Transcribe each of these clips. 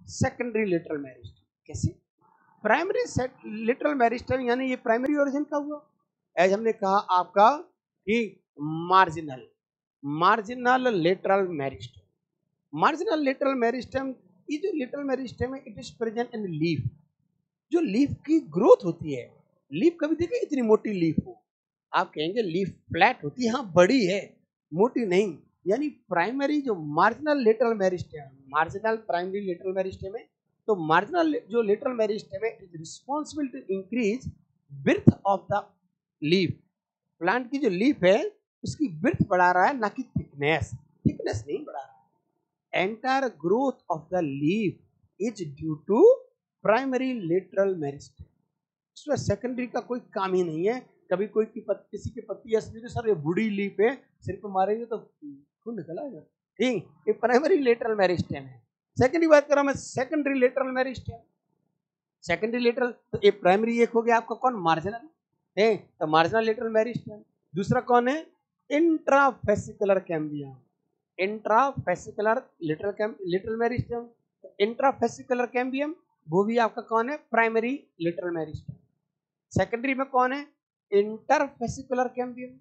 Secondary lateral meristem. कैसे? Primary lateral meristem यानी ये प्राइमरी ओरिजिन का हुआ, एज हमने कहा आपका कि marginal lateral meristem. Marginal lateral meristem, ये जो लेटरल मेरिस्टेम है it is present in leaf. जो लीफ की ग्रोथ होती है, लीफ कभी देखिए इतनी मोटी लीफ हो, आप कहेंगे लीफ फ्लैट होती है, हाँ बड़ी है, मोटी नहीं। यानी प्राइमरी जो marginal lateral meristem, marginal primary lateral meristem है, तो मार्जिनल जो लेटरल मेरिस्टेम है is responsible to increase width of the leaf. Plant की जो लीफ है उसकी विड्थ बढ़ा रहा है, ना कि थिकनेस। थिकनेस नहीं बढ़ा रहा है। Entire growth of the leaf is due to primary lateral meristem. उसमें सेकेंडरी का कोई काम ही नहीं है। कभी कोई किसी की पत्ती ऐसी तो सर ये बूढ़ी लीफ है, सिर पे मारेंगे तो खून निकल आएगा, ठीक, ये प्राइमरी लेटरल मेरिस्टेम है। सेकेंडरी बात कर रहा हूं मैं, secondary lateral meristem. Secondary lateral, तो ये प्राइमरी एक हो गया आपका कौन, मार्जिनल है, तो मार्जिनल लेटरल मेरिस्टेम। दूसरा कौन है, intrafascicular cambium. Intrafascicular lateral meristem, intrafascicular cambium वो भी आपका कौन है, प्राइमरी लेटरल मेरिस्टेम। सेकेंडरी में कौन है, interfascicular cambium.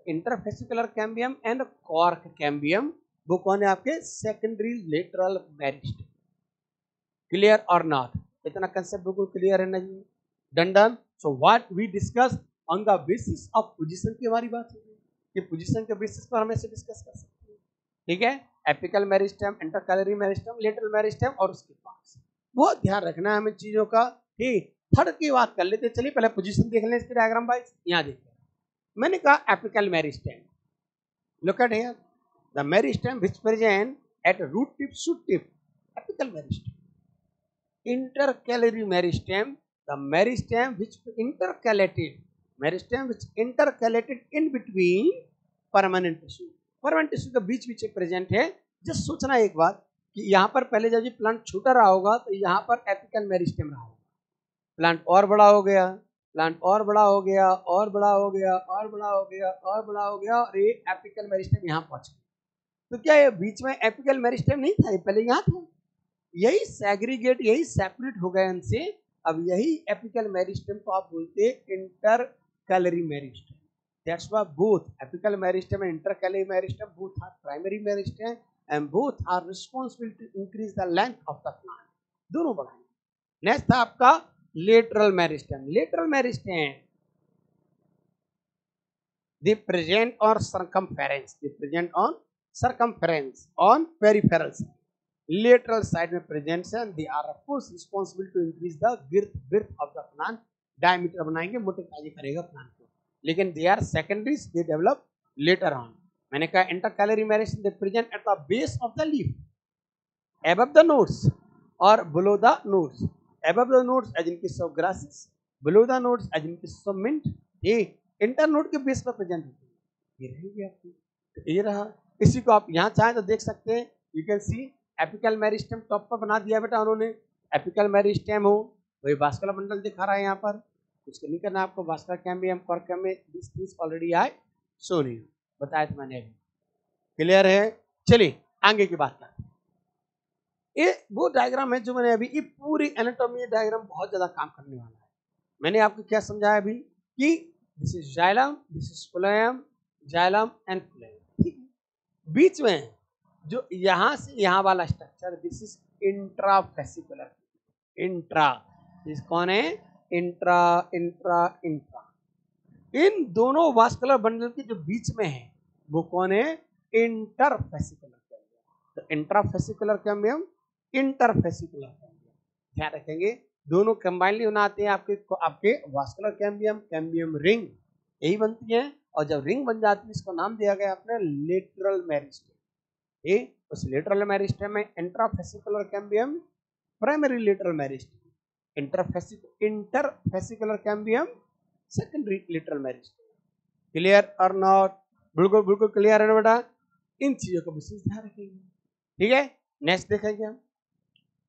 Interfascicular cambium and cork cambium वो कौन है आपके, सेकेंडरी लेटरल मेरिस्टेम। क्लियर और नॉट? इतना कंसेप्ट बिल्कुल क्लियर है ना जी? Done. So what we discuss on the basis of position की हमारी बात होगी कि पोजीशन के बेसिस पर हम ऐसे डिस्कस कर सकते हैं, ठीक है। Apical meristem, intercalary meristem, lateral meristem और उसके पास बहुत ध्यान रखना है हमें चीजों का, ठीक। थर्ड की बात कर लेते, चलिए पहले पोजीशन देख लें इसके डायग्राम वाइज। यहां देखिए मैंने कहा apical meristem, look at here the meristem which present at root tip shoot tip, apical meristem. Intercalary meristem, the meristem which intercalated in between permanent tissue। Permanent tissue के बीच बीच present है। Just सोचना एक बात कि यहाँ पर पहले जब ये प्लांट छोटा रहा होगा तो यहाँ पर एपिकल मेरिस्टेम रहा होगा, प्लांट और बड़ा हो गया, प्लांट और बड़ा हो गया, और बड़ा हो गया, और बड़ा हो गया, और बड़ा हो गया, और ये एपिकल मेरिस्टेम यहाँ पहुंच गया। तो क्या ये बीच में एपिकल मेरिस्टेम नहीं था, ये पहले यहाँ था, यही सैग्रीगेट, यही सेपरेट हो गए इनसे। अब यही एपिकल मेरिस्टेम को आप बोलते हैं intercalary meristem. That's why both apical meristem and intercalary meristem both are primary meristem and both are responsible to increase the length of the plant, दोनों बढ़ाएंगे। नेक्स्ट था आपका lateral meristem. Lateral meristem they present on circumference, they present on circumference on peripheral side, lateral side में present है, they are of course responsible to increase the width of the plant, diameter बनाएंगे, मोटिफाई करेगा plant को, लेकिन they are secondaries, they develop later on। मैंने कहा intercalary meristem they present at the base of the leaf, above the nodes or below the nodes, above the nodes as in case of grasses, below the nodes as in case of mint, ये internode के base पर present होती है। ये रहेगी आपकी, ये रहा। इसी को आप यहाँ चाहें तो देख सकते हैं, you can C apical meristem top पर बना दिया बेटा उन्होंने, एपिकल मेरिस्टेम हो, वही वास्कुलर बंडल दिखा रहा है यहाँ पर, कुछ नहीं करना आपको। Vascular cambium, cork cambium, this things already I so नहीं बताया था मैंने अभी, क्लियर है। चलिए आगे की बात करते हैं। ये वो डायग्राम है जो मैंने अभी, ये पूरी एनाटॉमी डायग्राम बहुत ज्यादा काम करने वाला है। मैंने आपको क्या समझाया अभी कि this is xylem, this is phloem, xylem and phloem, ठीक है। बीच में जो यहां से यहां वाला structure this is intrafascicular, intra this कौन है, इंट्रा इंट्रा इंट्रा, इन दोनों वास्कुलर बंडल के जो बीच में है वो कौन है, इंटरफेसिकुलर कैम्बियम। तो इंट्राफेसिकुलर कैम्बियम, इंटरफेसिकुलर कैम्बियम ध्यान रखेंगे, दोनों कंबाइनली बनाते हैं आपके वास्कुलर कैम्बियम, कैम्बियम रिंग यही बनती है। और जब रिंग बन जाती है इसको नाम दिया गया अपने लेटरल मेरिस्टेम। उस लेटरल मेरिस्टेम में intrafascicular cambium, primary lateral meristem, interfascicular cambium, secondary lateral meristem. Clear और नॉट? बिल्कुल बिल्कुल क्लियर है ना बेटा? इन चीजों का विशेष ध्यान रखेंगे, ठीक है। नेक्स्ट देखेंगे हम,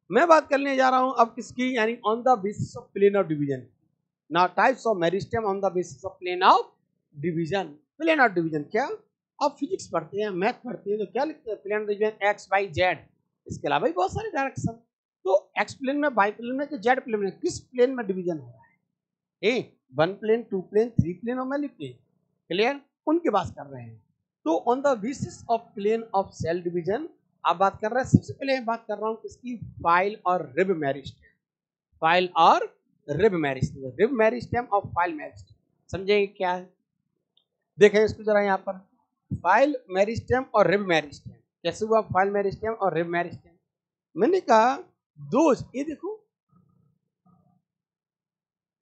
मैं बात करने जा रहा हूं अब किसकी, यानी on the basis of plane of division. Now types of meristem on the basis of plane of division. Plane of division क्या, आप फिजिक्स पढ़ते हैं, मैथ पढ़ते हैं तो क्या लिखते हैं, plane division X Y Z, इसके अलावा भी बहुत सारे डायरेक्शन, तो एक्स प्लेन में, वाई प्लेन में, जेड प्लेन में, किस प्लेन में डिवीजन हो रहा है? ए, 1 प्लेन, 2 प्लेन, 3 प्लेन और मैनी प्लेन। क्लियर? उनकी बात कर रहे हैं। तो on the basis of plane of cell division आप बात कर रहे हैं। सबसे पहले मैं बात कर रहा हूं किसकी? फाइल और रिब मेरिस्टेम। फाइल और रिब मेरिस्टेम, रिब मेरिस्टेम और फाइल मेरिस्टेम। समझेंगे क्या है? देखें इसको जरा यहाँ पर, फाइल मेरिस्टेम और रिब मेरिस्टेम। कैसे हुआ फाइल मेरिस्टेम और रिब मेरिस्टेम? मैंने कहा दोज, ये देखो,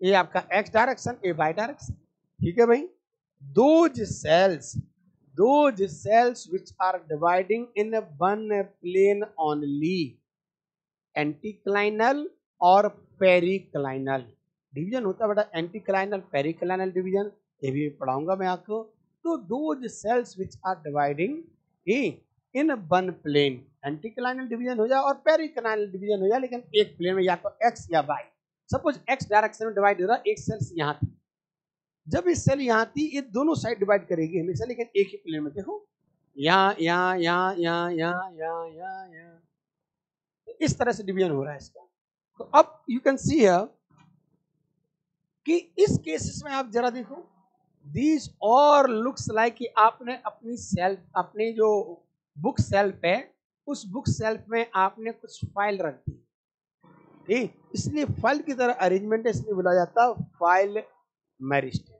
ये आपका एक्स डायरेक्शन, ये वाई डायरेक्शन, ठीक है भाई। Those cells which are dividing in one plane only, anticlinal और पेरिक्लाइनल डिवीजन होता है बेटा, एंटीक्लाइनल पेरिक्लाइनल डिवीजन, ये भी पढ़ाऊंगा मैं आपको। तो those cells which are dividing in one plane, anticlinal division हो जाए और पेरिक्लाइनल डिवीजन हो जाए, लेकिन एक प्लेन में, या तो एक्स या वाई। सपोज एक्स डायरेक्शन में डिवाइड हो रहा है, एक सेल्स यहाँ थी, जब ये सेल यहाँ थी, ये दोनों साइड डिवाइड करेगी हमेशा, लेकिन एक ही प्लेन में। देखो यहाँ यहाँ यहाँ यहाँ यहाँ यहाँ यहाँ यहाँ, इस तरह से डिवीजन हो रहा है इसका। तो अब यू कैन सी हियर कि इस केसेस में आप जरा देखो, दीज और लुक्स लाइक कि आपने अपनी सेल्फ, अपनी जो बुक सेल्फ है, उस बुक सेल्फ में आपने कुछ फाइल रख दी, ठीक, इसलिए फाइल की तरह अरेंजमेंट है, इसलिए बोला जाता है फाइल मेरिस्टेम।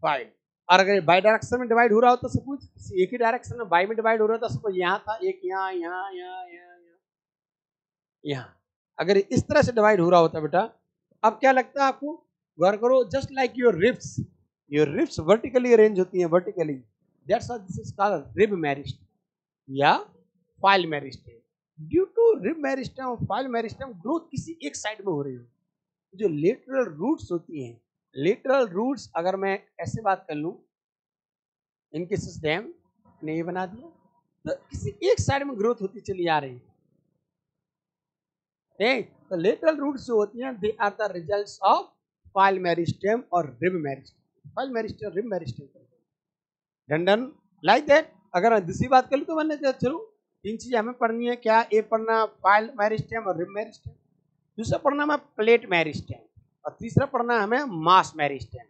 फाइल, और अगर बाई डायरेक्शन में डिवाइड हो रहा हो तो सपोज एक ही डायरेक्शन में बाई में डिवाइड हो रहा था, सपोज यहाँ था एक, यहाँ यहाँ यहाँ यहाँ यहाँ, अगर इस तरह से डिवाइड हो रहा होता बेटा, अब क्या लगता है आपको? गौर करो, just like your ribs vertically arrange होती हैं, vertically, that's why this is called rib meristem या file meristem. Due to rib meristem और फाइल मेरिस्टेम ग्रोथ किसी एक साइड में हो रही हो, जो लेटरल रूट्स होती हैं, लेटरल रूट्स, अगर मैं ऐसे बात कर लूं, इनके सिस्टम ने ये बना दिया, तो किसी एक साइड में ग्रोथ होती चली आ रही है। तो लेटरल रूट्स जो होती हैं, they are the results of file meristem और rib meristem. File meristem, rib meristem, done like that. अगर दूसरी बात कर लूं तो मैंने कहा चलो 3 चीजें हमें पढ़नी है, क्या? ए पढ़ना फाइल मेरिस्टेम और रिब मेरिस्टेम, दूसरा पढ़ना हमें प्लेट मेरिस्टेम, और तीसरा पढ़ना हमें मास मेरिस्टेम।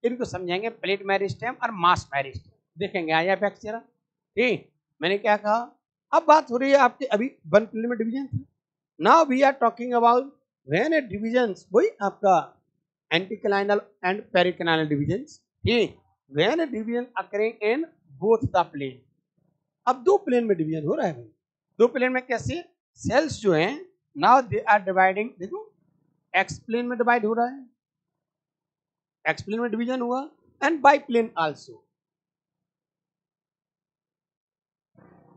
इनको समझेंगे, प्लेट मेरिस्टेम और मास मेरिस्टेम देखेंगे। आया फैक्ट जरा, ठीक, मैंने क्या कहा? अब बात हो रही है आपके, अभी वन प्लेन में डिवीजन था, now we are talking about when a divisions, वही आपका एंटीक्लाइनल एंड पेरिक्लाइनल डिवीजंस, ठीक, when a division occurring in both the plane. अब दो प्लेन में डिवीजन हो रहा है भाई, दो प्लेन में कैसे? सेल्स जो हैं, नाउ दे आर डिवाइडिंग, देखो एक्स प्लेन में डिवाइड हो रहा है, एक्स प्लेन में डिवीजन हुआ, and Y plane also.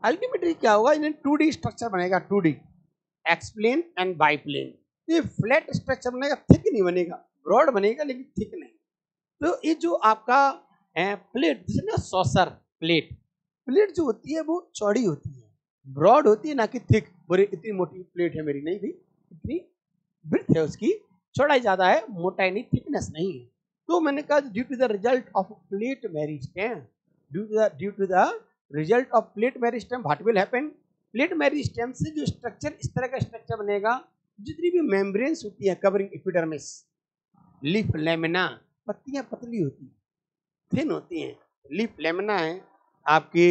Ultimately क्या होगा? इन्हें 2D स्ट्रक्चर बनेगा, 2D, X plane and Y plane. ये फ्लैट स्ट्रक्चर बनेगा, थिक नहीं बनेगा, ब्रॉड बनेगा लेकिन थिक नहीं। तो ये जो आपका प्लेट, जिसमें सॉसर प्लेट, प्लेट जो होती है वो चौड़ी होती है, ब्रॉड होती है, ना कि थिक। बोले इतनी मोटी प्लेट है मेरी, नहीं भी, इतनी ब्रेथ है उसकी, चौड़ाई ज्यादा है, मोटाई नहीं, थिकनेस नहीं है। तो मैंने कहा due to the result of plate meristem, due to the result of plate meristem what will happen? Plate meristem से जो स्ट्रक्चर, इस तरह का स्ट्रक्चर बनेगा, जितनी भी मेम्ब्रेन्स होती है कवरिंग एपिडर्मिस, लीफ लेमिना, पत्तियां पतली होती हैं, थिन होती हैं, लीफ लेमिना है आपकी,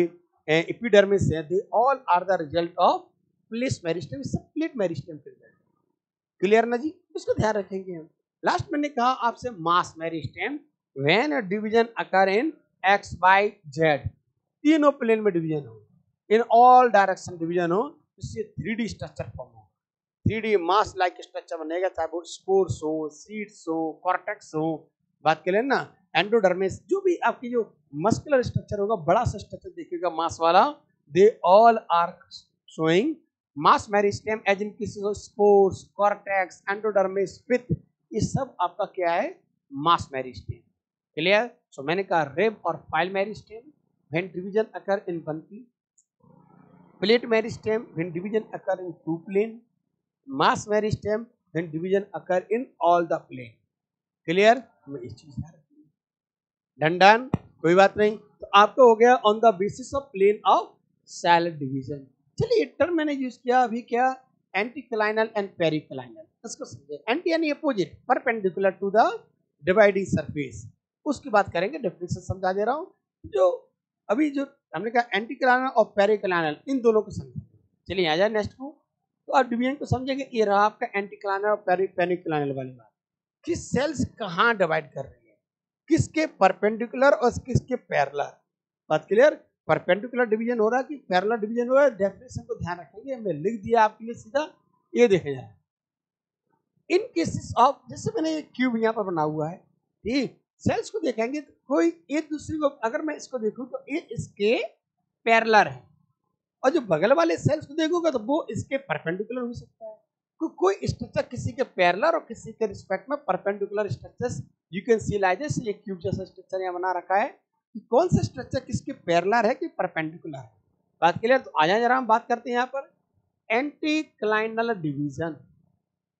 एपिडर्मिस है, they all are the result of plate meristem, सब प्लेट मेरिस्टेम के रिजल्ट। क्लियर ना जी? इसको ध्यान रखेंगे हम। लास्ट मैंने कहा आपसे mass meristem, when a division occur in X Y Z, तीनों प्लेन में डिवीजन हो, इन ऑल डायरेक्शन डिवीजन हो, इससे 3D स्ट्रक्चर फॉर्म हो, 3D मास लाइक स्ट्रक्चर बनेगा, चाहे वो स्पोर्स हो, सीड्स हो, कॉर्टेक्स हो, बात करें ना, एंडोडर्मिस, जो भी आपकी जो मस्कुलर स्ट्रक्चर होगा, बड़ा सा स्ट्रक्चर देखिएगा मास वाला, they all are showing mass meristem as in spores, cortex, endodermis, pith, ये सब आपका क्या है? मास मेरिस्टेम। क्लियर? सो मैंने कहा रिब और file meristem when division occur in one plane, plate meristem when division occur in two plane, mass meristem when division occur in all the plane. Clear? इस चीज डन, कोई बात नहीं। तो आपको हो गया on the basis of plane of cell division. चलिए टर्म मैंने यूज किया अभी, क्या? एंटीक्लाइनल एंड पेरिक्लाइनल, इसको समझे। एंटी यानी opposite, perpendicular to the dividing surface, उसकी बात करेंगे। डेफिनेशन समझा दे रहा हूँ। जो अभी जो हमने कहा एंटीक्लाइनल और पेरिक्लाइनल, इन दोनों को समझेंगे। चलिए आ जाए नेक्स्ट को। तो आप डिवीजन को समझेंगे। ये रहा आपका एंटीक्लाइनल और पेरिक्लाइनल वाली बात कि सेल्स कहाँ डिवाइड कर रही है, किसके परपेंडिकुलर और किसके पैरेलल। बात क्लियर? परपेंडिकुलर डिवीजन हो रहा है कि पैरेलल डिवीजन हो रहा है। डेफिनेशन को ध्यान रखेंगे, मैं लिख दिया आपके लिए सीधा, ये देखे जाए। इन केसेस ऑफ, जैसे मैंने ये क्यूब यहाँ पर बना हुआ है, ठीक, सेल्स को देखेंगे तो कोई एक दूसरे को, अगर मैं इसको देखूं तो ये इसके पैरेलल है, और जो बगल वाले सेल्स को देखोगे तो वो इसके परपेंडिकुलर हो सकता है। कोई स्ट्रक्चर किसी के पैरेलल और किसी के रिस्पेक्ट में perpendicular structures you can C like this. ये क्यूब जैसा स्ट्रक्चर यहाँ बना रखा है कि कौन सा स्ट्रक्चर किसके पैरेलल है कि परपेंडिकुलर है। बात क्लियर? तो आ जाए जरा हम बात करते हैं यहाँ पर एंटीक्लाइनल डिवीजन।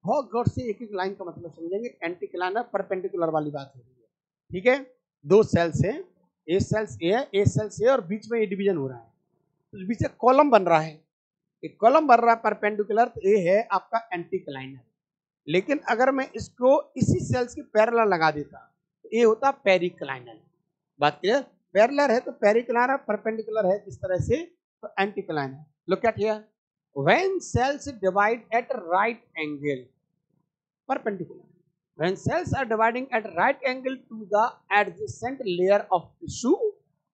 बहुत गौर से एक एक लाइन का मतलब समझेंगे। एंटीक्लाइनल परपेंडिकुलर वाली बात हो रही है, ठीक है। दो सेल्स हैं, ए सेल्स ए है, ए सेल्स ए, और बीच में ये डिवीजन हो रहा है, तो बीच में कॉलम बन रहा है। एक कॉलम बन रहा है परपेंडिकुलर, तो ये है आपका एंटीक्लाइनल। लेकिन अगर मैं इसको इसी सेल्स के पैरेलल लगा देता तो ये होता पेरिक्लाइनल। बात क्लियर? पैरेलल है तो पेरिक्लाइनल, परपेंडिकुलर है इस तरह से तो anticlinal. Look at here, when cells divide at right angle perpendicular, when cells are dividing at right angle to the adjacent layer of tissue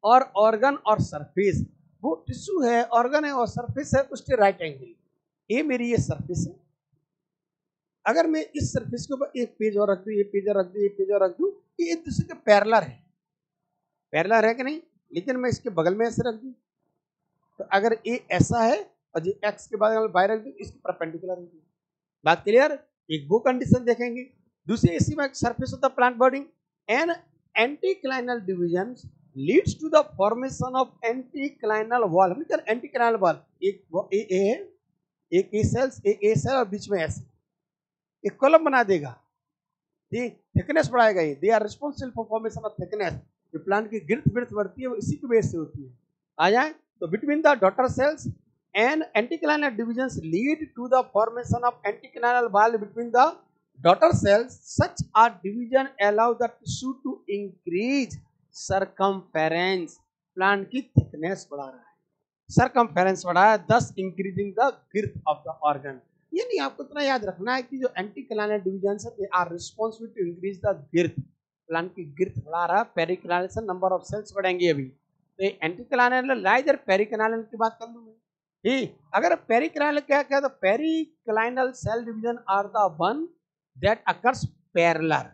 or organ or surface, वो tissue है, organ है और surface है, उसके right angle. ये मेरी ये surface है। अगर मैं इस सरफेस के ऊपर एक पेज और रख दूं, ये पेज और रख दूं, ये पेज और रख दूं, ये एक दूसरे के पैरेलल है। पैरेलल है कि नहीं? लेकिन मैं इसके बगल में ऐसे रख दूं, तो अगर ये ऐसा है और ये एक्स के बाद वाई रख दूं, इसकी परपेंडिकुलर होगी। बात क्लियर? एक वो कंडीशन देखेंगे। दूसरी इसी में surface of the plant body and anticlinal division leads to the formation of anticlinal wall. हमने कहा एंटीक्लाइनल वॉल, एक ए है, एक ए सेल्स, एक ए सेल और बीच में ऐसे एक कॉलम बना देगा, ठीक, थिकनेस बढ़ाएगा। ये they are responsible for formation of thickness. जो प्लांट की गिर्थ विड्थ बढ़ती है वो इसी की बेस से होती है। आ जाए तो between the daughter cells and anticlinal divisions lead to the formation of anticlinal wall between the daughter cells. Such a division allow the tissue to increase circumference. Plant की थिकनेस बढ़ा रहा है, circumference बढ़ा है, thus increasing the girth of the organ. ये नहीं, आपको इतना याद रखना है कि जो एंटीक्लाइनल डिवीजन है, they are responsible to increase the girth. Plant की गिर्थ बढ़ा रहा है, पेरिक्लाइनल से नंबर ऑफ सेल्स बढ़ेंगे अभी। तो एंटीक्लाइनल लाइजर पेरिक्लाइनल की बात कर लूँ मैं, ठीक। अगर पेरिक्लाइनल क्या क्या, तो periclinal cell division are the one that occurs parallel.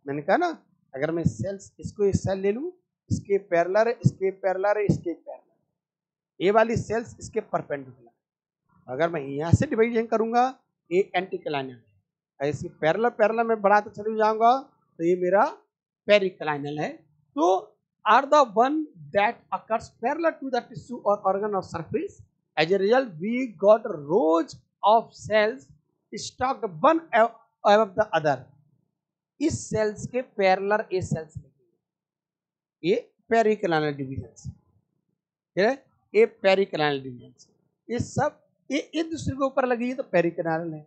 मैंने कहा ना, अगर मैं सेल्स, इसको ये सेल ले लूं, इसके पैरेलल है, इसके पैरेलल है, इसके पैरेलल, ये वाली सेल्स इसके परपेंडिकुलर। अगर मैं यहाँ से डिवीजन करूंगा, ये एंटीक्लाइनल है, इसके पैरेलल पैरेलल में बढ़ाते चले जाऊंगा तो ये मेरा पेरिक्लाइनल है। तो are the one that occurs parallel to the tissue और organ of surface. As a result, we got rows of cells stacked one above the other. इस सेल्स के पैरेलल ए सेल्स ये पेरिक्लाइनल डिवीजन है, ये periclinal division, ये सब ये एक दूसरे के ऊपर लगी है तो पेरिक्लाइनल है।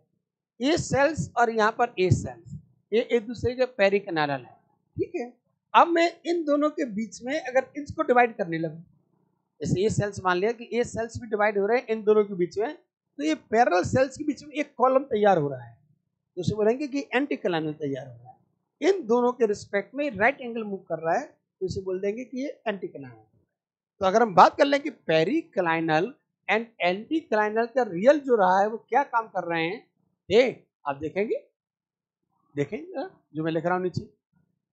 ये सेल्स और यहाँ पर ए सेल्स, ये एक दूसरे के पेरिक्लाइनल है, ठीक है। अब मैं इन दोनों के बीच में अगर इसको डिवाइड करने लगूं, जैसे ये सेल्स मान लिया कि ये सेल्स भी डिवाइड हो रहे हैं इन दोनों के बीच में, तो ये पैरेलल सेल्स के बीच में एक कॉलम तैयार हो रहा है, तो उसे बोलेंगे कि एंटीक्लाइनल तैयार हो रहा है। इन दोनों के रिस्पेक्ट में राइट एंगल मूव कर रहा है, तो इसे बोल देंगे कि ये एंटीक्लाइनल। तो अगर हम बात कर लें कि पेरिक्लाइनल एंड एंटीक्लाइनल का रियल जो रहा है वो क्या काम कर रहे हैं, ये आप देखेंगे जो मैं लिख रहा हूँ नीचे।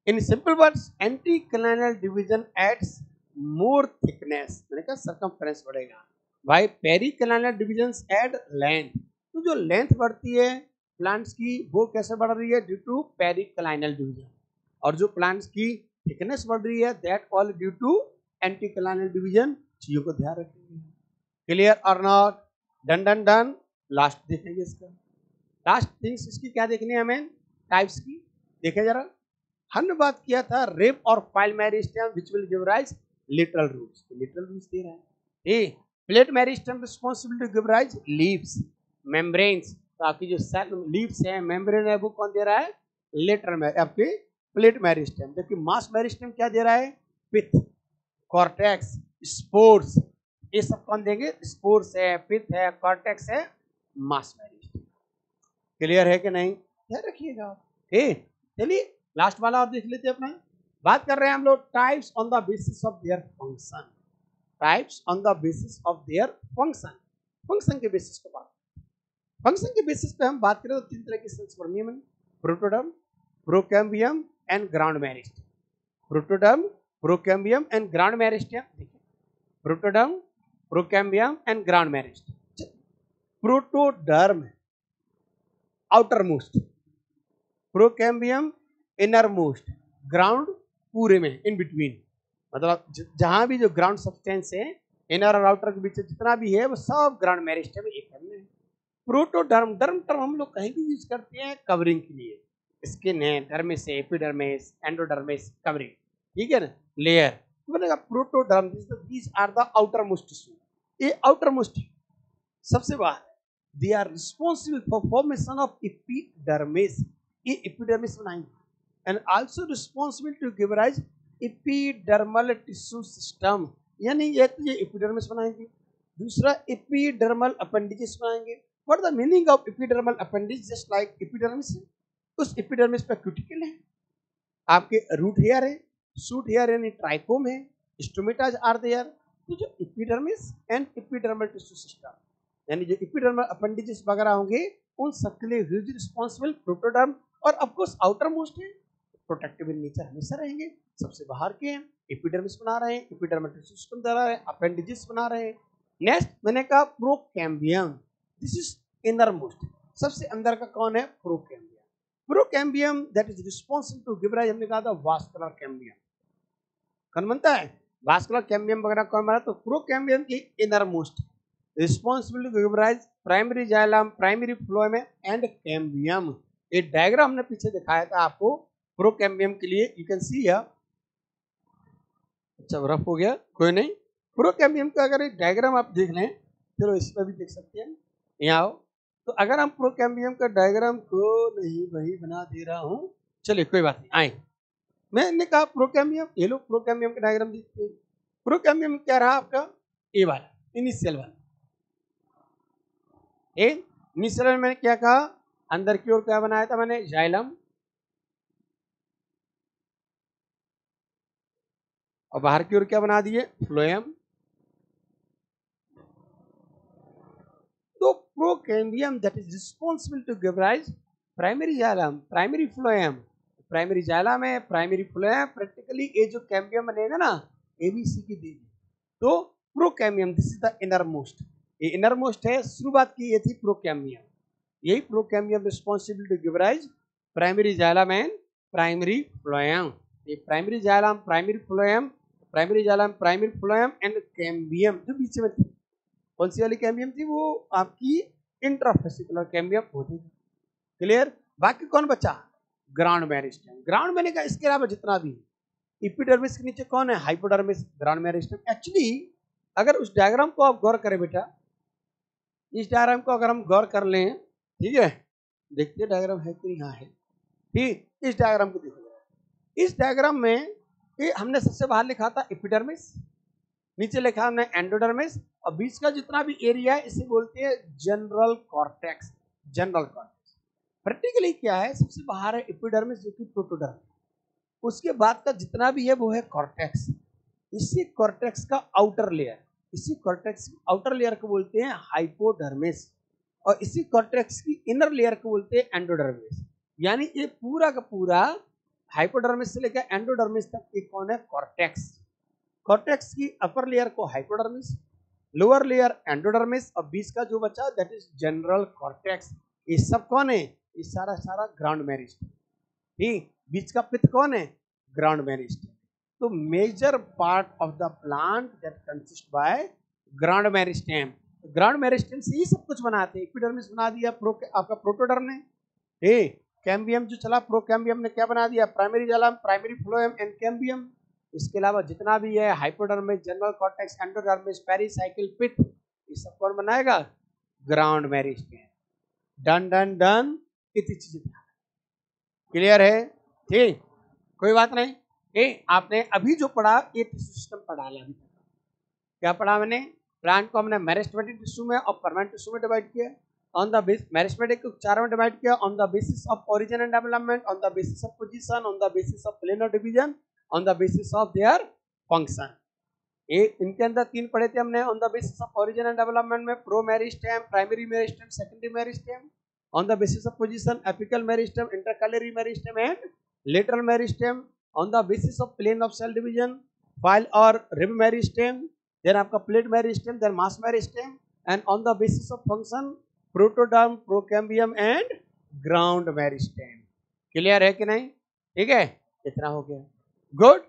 In simple words, anticlinal division adds more thickness, मैंने कहा सर्कमफ्रेंस बढ़ेगा। भाई पेरिक्लाइनल डिविजन्स ऐड लेंथ, तो जो लेंथ बढ़ती है प्लांट्स की वो कैसे बढ़ रही है, ड्यू टू पेरिक्लाइनल डिवीजन। और जो प्लांट्स की थिकनेस बढ़ रही है, that all due to anticlinal division. चीजों को ध्यान रखेंगे। क्लियर और not? Done done done. Last देखेंगे इसका, लास्ट थिंग्स इसकी क्या देखनी है हमें, टाइप्स की। देखें जरा, हमने बात किया था रेप और file meristem which will give rise lateral roots. Lateral roots दे रहा है। A plate meristem responsible to give rise leaves. Membranes, तो आपकी जो सेल लीव्स है, मेम्ब्रेन है, वो कौन दे रहा है? लेटरल आपके प्लेट मेरिस्टेम। जबकि मास मेरिस्टेम क्या दे रहा है? पिथ, कॉर्टेक्स, स्पोर्स, ये सब कौन देंगे? स्पोर्स है, पिथ है, कॉर्टेक्स है, मास मेरिस्टेम। क्लियर है कि नहीं? ध्यान रखिएगा। ठीक, चलिए लास्ट वाला और देख लेते हैं अपना। बात कर रहे हैं हम लोग types on the basis of their function. Types on the basis of their function, function के बेसिस पे बात। फंक्शन के बेसिस पे हम बात करें तो तीन तरह की सेल्स वर्नियम, protoderm, procambium and ground meristem. Protoderm, procambium and ground meristem. देखिए, protoderm, procambium and ground meristem. Protoderm outer most, procambium inner most, ground पूरे में इन बिटवीन, मतलब जहां भी जो ग्राउंड सब्सटेंस है इनर और आउटर के बीच जितना भी है वो सब ग्राउंड मेरिस्टेम में एक है। प्रोटोडर्म, डर्म टर्म हम लोग कहीं भी यूज करते हैं कवरिंग के लिए, स्किन है, डर्मिस है, एपिडर्मिस, एंडोडर्मिस, कवरिंग, ठीक है ना, लेयर बनेगा protoderm. These are the outer most tissue, ये आउटर मोस्ट सबसे बाहर, they are responsible for formation of epidermis, ये एपिडर्मिस बनाएंगे, and also responsible to give rise epidermal tissue system, यानी ये एपिडर्मिस बनाएंगे। दूसरा एपिडर्मल अपेंडिजेस बनाएंगे। What the meaning of epidermal appendage? Just like epidermis, उस एपिडर्मिस पे क्यूटिकल है, आपके रूट हेयर है, शूट हेयर यानी ट्राइकोम है, स्टोमेटाज आर देयर। तो जो epidermis and epidermal tissue system, यानी जो एपिडर्मल अपेंडिजेस वगैरह होंगे उन सबके लिए ह्यूज रिस्पॉन्सिबल प्रोटोडर्म, और ऑफ कोर्स आउटर मोस्ट है, प्रोटेक्टिव इन नेचर हमेशा रहेंगे। सबसे बाहर के हैं, एपिडर्मिस बना रहे हैं, एपिडर्मल टिश्यू सिस्टम बना रहे हैं, अपेंडिजेस बना रहे हैं। नेक्स्ट मैंने कहा procambium, this is inner most, सबसे अंदर का कौन है? Procambium. Procambium that is responsible to give rise, हमने कहा था वास्कुलर कैम्बियम, कौन बनता है? वास्कुलर कैम्बियम वगैरह कौन बना? तो प्रोकैम्बियम की inner most responsible to give rise primary xylem, primary phloem and cambium. ये डायग्राम हमने पीछे दिखाया था आपको प्रोकैम्बियम के लिए, यू कैन सी हियर। अच्छा रफ हो गया, कोई नहीं। प्रोकैम्बियम का अगर एक डायग्राम आप देख लें, चलो इस पर भी देख सकते हैं, यहाँ आओ। तो अगर हम प्रोकैम्बियम का डायग्राम को नहीं वही बना दे रहा हूँ, चलिए कोई बात नहीं, आए। मैंने कहा प्रोकैम्बियम, ये लोग प्रोकैम्बियम का डायग्राम देखते हैं। प्रोकैम्बियम क्या रहा आपका? ए वाला, इनिशियल वाला। इनिशियल में मैंने क्या कहा? अंदर की ओर क्या बनाया था मैंने? जाइलम, और बाहर की ओर क्या बना दिए? फ्लोएम। तो procambium that is responsible to give rise primary xylem, primary phloem. Primary xylem है, प्राइमरी फ्लोएम, प्रैक्टिकली ये जो कैम्बियम बनेगा ना, एबीसी की देगी। तो procambium this is the inner most, ये इनर मोस्ट है, शुरुआत की ये थी प्रोकैम्बियम, यही procambium responsible to give rise primary xylem and primary phloem. ये primary xylem, primary phloem, primary xylem, primary phloem and cambium जो बीच में थी, कौन सी वाली कैम्बियम थी? वो आपकी इंट्राफेसिकुलर कैम्बियम होती थी। क्लियर? बाकी कौन बचा? Ground meristem. ग्राउंड मैंने कहा इसके अलावा जितना भी, एपिडर्मिस के नीचे कौन है? Hypodermis, ground meristem. एक्चुअली अगर उस डायग्राम को आप गौर करें बेटा, इस डायग्राम को अगर हम गौर कर लें, ठीक है, देखते डायग्राम है कि यहाँ है, ठीक, इस डायग्राम को देखो। इस डायग्राम में ये हमने सबसे बाहर लिखा था एपिडर्मिस, नीचे लिखा हमने एंडोडर्मिस, और बीच का जितना भी एरिया है इसे बोलते हैं general cortex. General cortex practically क्या है? सबसे बाहर है एपिडर्मिस जो कि प्रोटोडर्म, उसके बाद का जितना भी है वो है कॉर्टेक्स। इसी कॉर्टेक्स का आउटर लेयर, इसी कॉर्टेक्स आउटर लेयर को बोलते हैं हाइपोडर्मिस, और इसी कॉर्टेक्स की इनर लेयर को बोलते हैं एंडोडर्मिस। यानी ये पूरा का पूरा हाइपोडर्मिस से लेकर एंडोडर्मिस तक ये कौन है? कॉर्टेक्स। कॉर्टेक्स की अपर लेयर को हाइपोडर्मिस, लोअर लेयर एंडोडर्मिस, और बीच का जो बचा दैट इज जनरल कॉर्टेक्स। ये सब कौन है? ये सारा सारा ग्राउंड मेरिस्टेम। ठीक, बीच का पित्त कौन है? Ground meristem. तो major part of the plant that consist by ground meristem. Ground meristem से ही सब कुछ बनाते हैं। एपिडर्मिस बना दिया आपका प्रोटोडर्म ने, कैम्बियम जो चला प्रोकैम्बियम ने क्या बना दिया? Primary xylem, primary phloem and cambium. इसके अलावा जितना भी है hypodermis, general cortex, endodermis, pericycle, pith, ये सब कौन बनाएगा? Ground meristem. Done done done, इतनी चीजें ध्यान। क्लियर है? ठीक, कोई बात नहीं। आपने अभी जो पढ़ा ये सिस्टम पढ़ा लिया। अभी क्या पढ़ा मैंने? प्लांट को हमने मेरिस्टेमेटिक टिश्यू में और परमानेंट टिश्यू में डिवाइड किया। ऑन द बेस मेरिस्टेमेटिक को 4 में डिवाइड किया, on the basis of origin and development, on the basis of position, on the basis of plane of division, on the basis of their function. इनके अंदर 3 पढ़े थे हमने। On the basis of origin and development में promeristem, primary meristem, secondary meristem. On the basis of position apical meristem, intercalary meristem and lateral meristem. On the basis of plane of cell division, file और rib meristem, then आपका plate meristem, then mass meristem, and on the basis of function protoderm, procambium and ground meristem. Clear है कि नहीं? ठीक है, इतना हो गया। गुड।